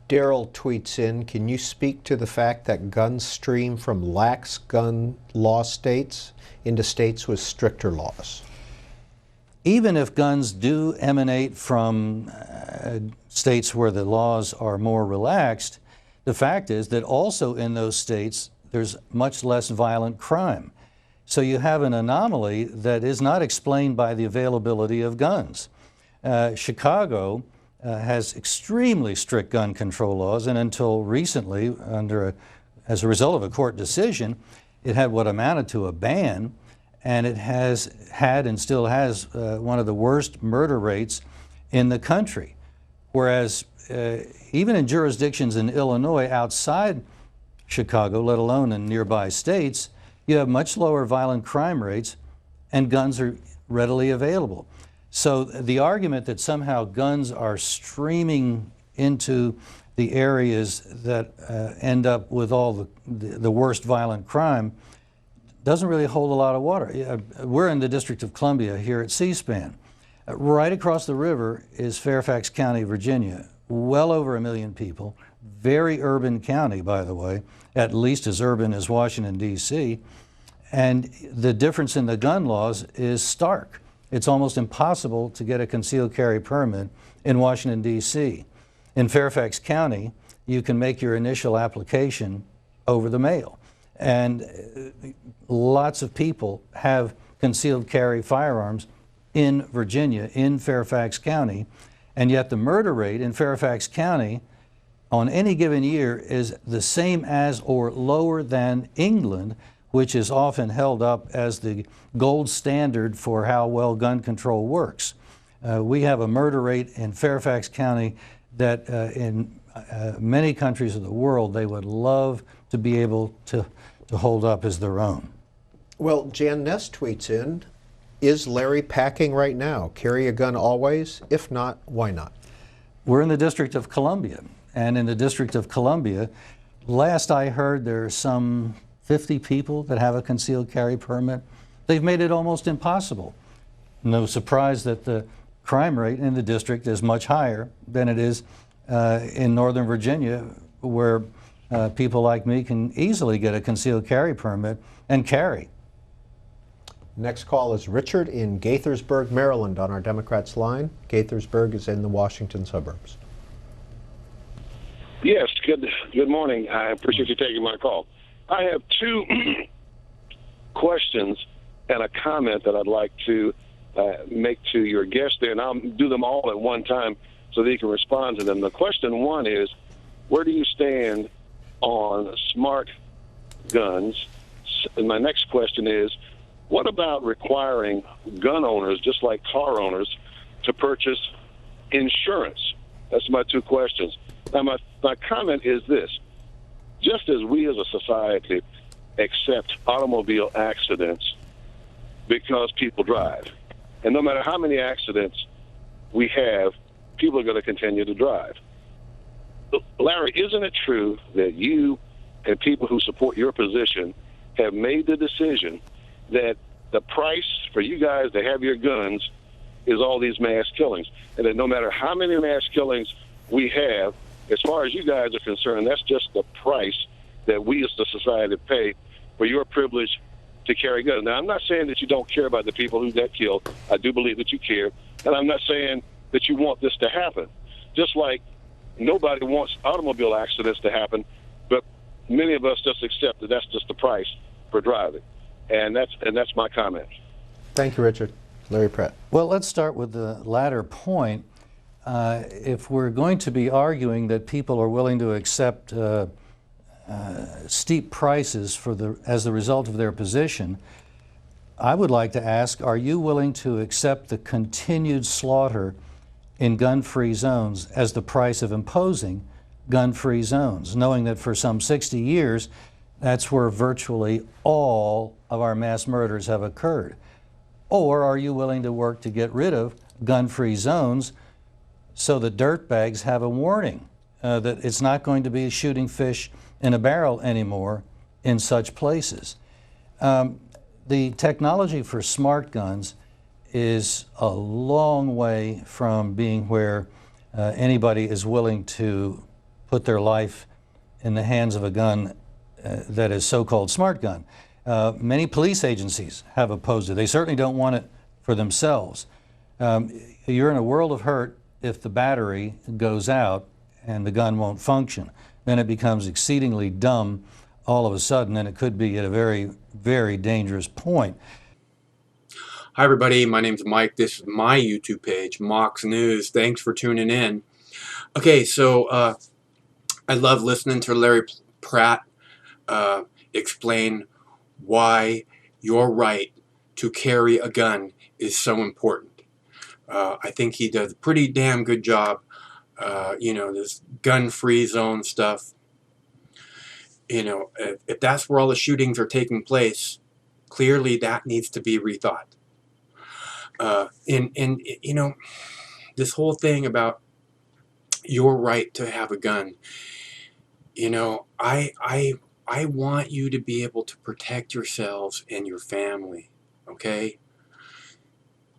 Daryl tweets in, can you speak to the fact that guns stream from lax gun law states into states with stricter laws? Even if guns do emanate from states where the laws are more relaxed, the fact is that also in those states there's much less violent crime. So you have an anomaly that is not explained by the availability of guns. Chicago has extremely strict gun control laws, and until recently, as a result of a court decision, it had what amounted to a ban, and it has had and still has one of the worst murder rates in the country. Whereas even in jurisdictions in Illinois outside Chicago, let alone in nearby states, you have much lower violent crime rates and guns are readily available. So the argument that somehow guns are streaming into the areas that end up with all the worst violent crime doesn't really hold a lot of water. We're in the District of Columbia here at C-SPAN. Right across the river is Fairfax County, Virginia, well over 1 million people, very urban county, by the way, at least as urban as Washington, D.C., and the difference in the gun laws is stark. It's almost impossible to get a concealed carry permit in Washington, D.C. In Fairfax County, you can make your initial application over the mail. And lots of people have concealed carry firearms in Virginia, in Fairfax County, and yet the murder rate in Fairfax County on any given year is the same as or lower than England, which is often held up as the gold standard for how well gun control works. We have a murder rate in Fairfax County that in many countries of the world they would love to be able to hold up as their own. Well, Jan Ness tweets in, is Larry packing right now? Carry a gun always? If not, why not? We're in the District of Columbia, and in the District of Columbia, last I heard there are some 50 people that have a concealed carry permit. They've made it almost impossible. No surprise that the crime rate in the district is much higher than it is in Northern Virginia, where people like me can easily get a concealed carry permit and carry. Next call is Richard in Gaithersburg, Maryland on our Democrats line. Gaithersburg is in the Washington suburbs. Yes, good morning. I appreciate you taking my call. I have two questions and a comment that I'd like to make to your guest there, and I'll do them all at one time so that you can respond to them. The question one is, where do you stand on smart guns? And my next question is, what about requiring gun owners, just like car owners, to purchase insurance? That's my two questions. Now, my comment is this. Just as we as a society accept automobile accidents because people drive, and no matter how many accidents we have, people are going to continue to drive. Larry, isn't it true that you and people who support your position have made the decision that the price for you guys to have your guns is all these mass killings, and that no matter how many mass killings we have, as far as you guys are concerned, that's just the price that we as the society pay for your privilege to carry guns. Now, I'm not saying that you don't care about the people who got killed. I do believe that you care. And I'm not saying that you want this to happen. Just like nobody wants automobile accidents to happen, but many of us just accept that that's just the price for driving. And that's my comment. Thank you, Richard. Larry Pratt. Well, let's start with the latter point. If we're going to be arguing that people are willing to accept steep prices as the result of their position, I would like to ask, are you willing to accept the continued slaughter in gun-free zones as the price of imposing gun-free zones, knowing that for some 60 years, that's where virtually all of our mass murders have occurred? Or are you willing to work to get rid of gun-free zones so the dirtbags have a warning that it's not going to be shooting fish in a barrel anymore in such places? The technology for smart guns is a long way from being where anybody is willing to put their life in the hands of a gun that is so-called smart gun. Many police agencies have opposed it. They certainly don't want it for themselves. You're in a world of hurt if the battery goes out and the gun won't function. Then it becomes exceedingly dumb all of a sudden, and it could be at a very, very dangerous point. Hi everybody, my name's Mike. This is my YouTube page, Mox News. Thanks for tuning in. Okay, so I love listening to Larry Pratt explain why your right to carry a gun is so important. I think he does a pretty damn good job. You know, this gun-free zone stuff. You know, if that's where all the shootings are taking place, clearly that needs to be rethought. And you know, this whole thing about your right to have a gun, you know, I want you to be able to protect yourselves and your family, okay?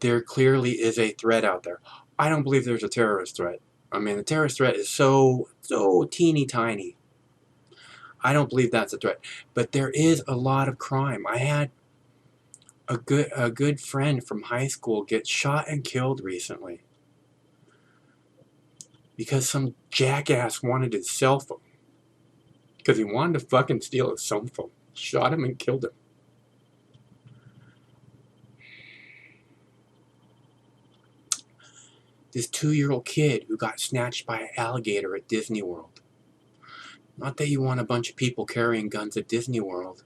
There clearly is a threat out there. I don't believe there's a terrorist threat. I mean, the terrorist threat is so teeny tiny. I don't believe that's a threat. But there is a lot of crime. I had a good friend from high school get shot and killed recently because some jackass wanted his cell phone. Because he wanted to fucking steal his cell phone. Shot him and killed him. This 2-year-old kid who got snatched by an alligator at Disney World. Not that you want a bunch of people carrying guns at Disney World,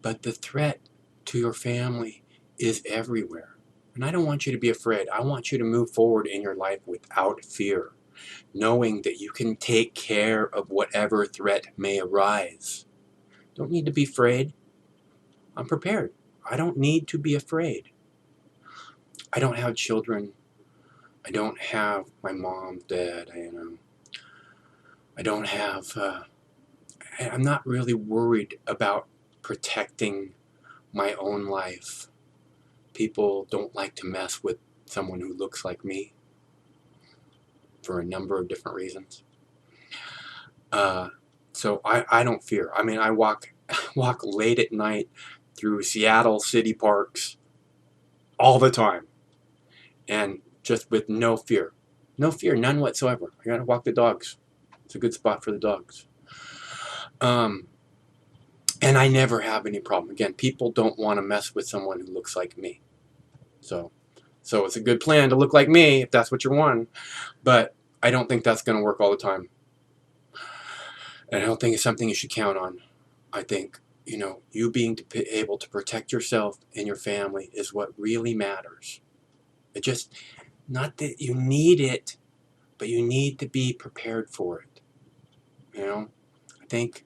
but the threat to your family is everywhere. And I don't want you to be afraid. I want you to move forward in your life without fear, knowing that you can take care of whatever threat may arise. Don't need to be afraid. I'm prepared. I don't need to be afraid. I don't have children. I don't have my mom, dad, I don't have, I'm not really worried about protecting my own life. People don't like to mess with someone who looks like me for a number of different reasons. So I don't fear. I mean, I walk late at night through Seattle city parks all the time, and just with no fear. No fear, none whatsoever. I gotta walk the dogs. It's a good spot for the dogs. And I never have any problem. Again, people don't want to mess with someone who looks like me. So it's a good plan to look like me if that's what you want. But I don't think that's going to work all the time. And I don't think it's something you should count on. I think, you know, you being able to protect yourself and your family is what really matters. It just, not that you need it, but you need to be prepared for it. You know, I think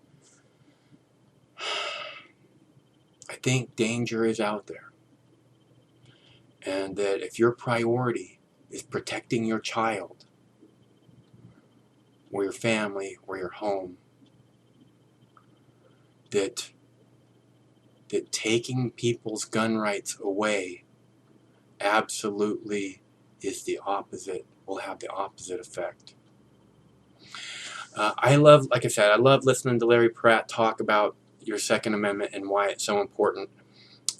danger is out there. And that if your priority is protecting your child, or your family, or your home, that taking people's gun rights away absolutely is the opposite, will have the opposite effect. I love, like I said, I love listening to Larry Pratt talk about your Second Amendment and why it's so important.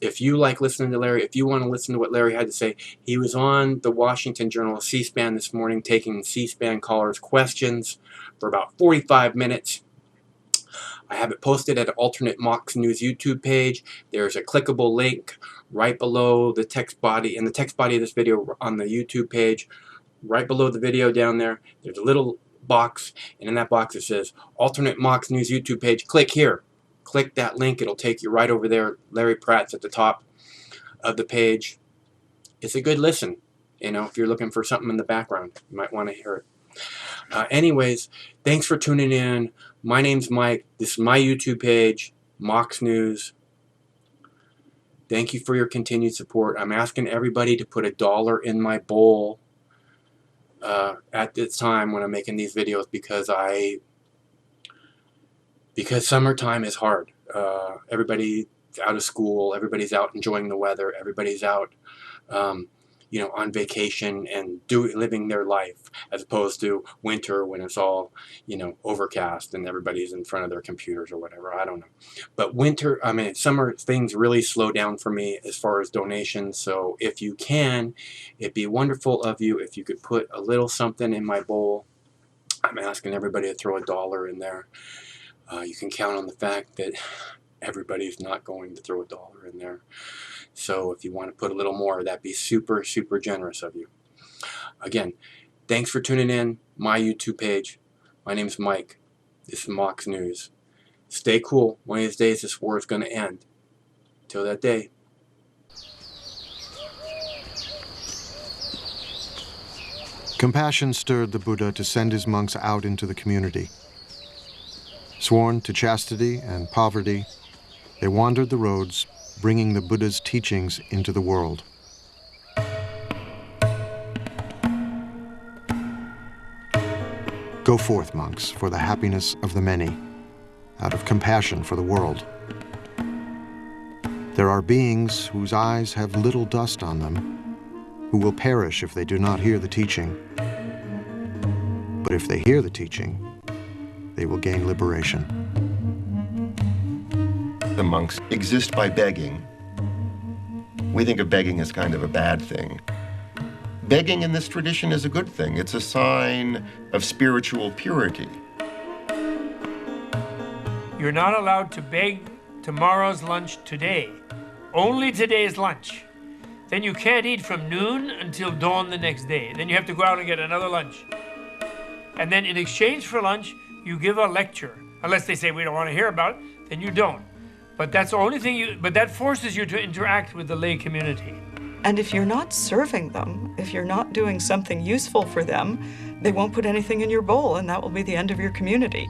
If you like listening to Larry, if you want to listen to what Larry had to say, he was on the Washington Journal C-SPAN this morning taking C-SPAN callers' questions for about 45 minutes. I have it posted at an alternate Mox News YouTube page. There's a clickable link right below the text body, in the text body of this video on the YouTube page. Right below the video down there, there's a little box, and in that box it says alternate Mox News YouTube page. Click here. Click that link. It'll take you right over there. Larry Pratt's at the top of the page. It's a good listen. You know, if you're looking for something in the background, you might want to hear it. Anyways, thanks for tuning in. My name's Mike. This is my YouTube page, Mox News. Thank you for your continued support. I'm asking everybody to put $1 in my bowl at this time when I'm making these videos, because summertime is hard. Everybody's out of school. Everybody's out enjoying the weather. Everybody's out, on vacation and living their life, as opposed to winter when it's all, overcast and everybody's in front of their computers or whatever. I don't know. But summer, things really slow down for me as far as donations. So if you can, it'd be wonderful of you if you could put a little something in my bowl. I'm asking everybody to throw $1 in there. You can count on the fact that everybody's not going to throw $1 in there. So if you want to put a little more, that'd be super, super generous of you. Again, thanks for tuning in. My YouTube page. My name's Mike. This is Mox News. Stay cool. One of these days, this war is going to end. Till that day. Compassion stirred the Buddha to send his monks out into the community. Sworn to chastity and poverty, they wandered the roads, bringing the Buddha's teachings into the world. Go forth, monks, for the happiness of the many, out of compassion for the world. There are beings whose eyes have little dust on them, who will perish if they do not hear the teaching. But if they hear the teaching, they will gain liberation. The monks exist by begging. We think of begging as kind of a bad thing. Begging in this tradition is a good thing. It's a sign of spiritual purity. You're not allowed to beg tomorrow's lunch today. Only today's lunch. Then you can't eat from noon until dawn the next day. Then you have to go out and get another lunch. And then in exchange for lunch, you give a lecture. Unless they say we don't want to hear about it, then you don't. But that's the only thing but that forces you to interact with the lay community. And if you're not serving them, if you're not doing something useful for them, they won't put anything in your bowl, and that will be the end of your community.